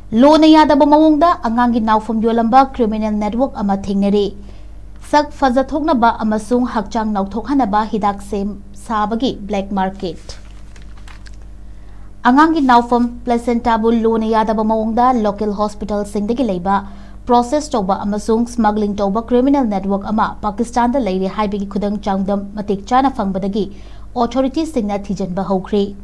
Lona Yadaba Mawongda Angang Naopham Yollamba criminal network ama Thengnare. Sak fazathoknaba amasung hakchang nauthokhanaba hidak sem sabagi black market. Angang Naopham Placentabul Lona Yadaba Mawongda local hospital singdagi leiba process toba amasung smuggling toba criminal network ama Pakistan da leire haibigi khudang changdam matik chana fangbadagi authorities singna thijanba hokre.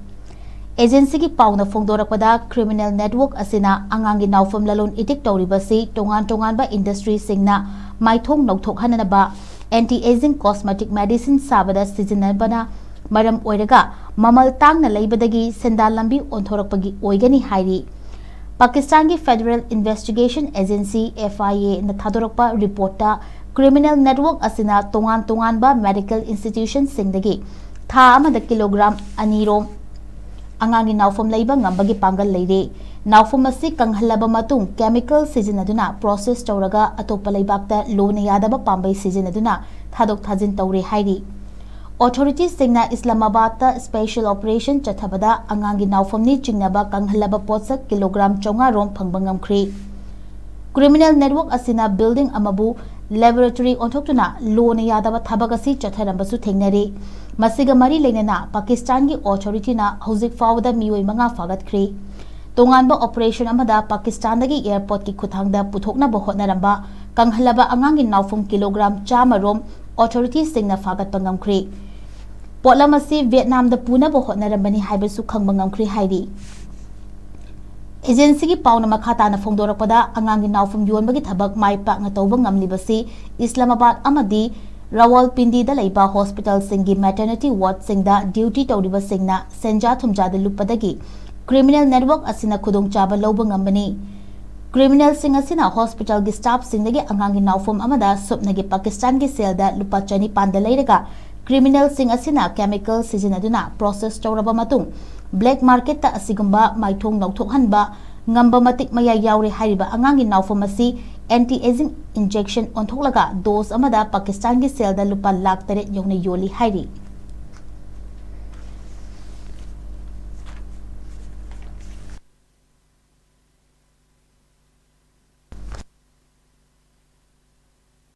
Agency ki pauna phongdorakpada criminal network asina angangi Naopham lalon itik tawribasi tongan ba industry singna maithong nauthok hananaba anti-aging cosmetic medicine sabada sizinabana maram oiraga mamal tangna leibadagi sendal lambi onthorakpagi oigani hairi. Pakistan ki Federal Investigation Agency FIA na thadorakpa report ta criminal network asina tongan ba medical institution singdagi tha amada kilogram anirom Angang Naopham leiba ngambagi pangal leire. Naopham asi kanghalaba matung chemical sizinaduna process tawraga atopa leibakta Lona Yadaba pambai sizinaduna thadok thajin tawre hairi. Authorities singna Islamabad ta special operation chathabada Angang Naopham ni chingnaba kanghalaba potsak kilogram chonga rom phangbangam khre. Criminal network asina building amabu laboratory onthokuna Lona Yadaba thabagasi chatharambasu Thengnare. Masiga mari lenana Pakistan ki authority na hauzik fawda mioi manga fagat khre. Tonganba operation amada Pakistan dagi airport ki khuthangda puthokna bo hotnaramba kanghalaba Angang Naopham kilogram chama rom authorities singna fagat pangam khre. Potlamasi Vietnam da puna bo hotnarambani haibasu khangbangam khre hairi. Agency ki pauna makhata na phongdorakpada Angang Naopham yonbagi thabak maipa nga tawba ngamlibasi Islamabad amadi Rawalpindi da leiba hospital singi maternity ward singda duty tawriba singna senja thumja da lupadagi criminal network asina khudong chaba lawba ngambani. Criminal sing asina hospital gi staff singdagi Angang Naopham amada supnagi Pakistan gi sel da lupa chani panda leiraga criminal sing asina chemical sizinaduna process tawraba matung black market ta asigumba maithong nauthokhanba ngamba matik maya yaure hariba Angang Naopham asi anti-aging injection onthoklaga dose amada Pakistan ki sel da lupa lakh 8 yongna yoli hairi.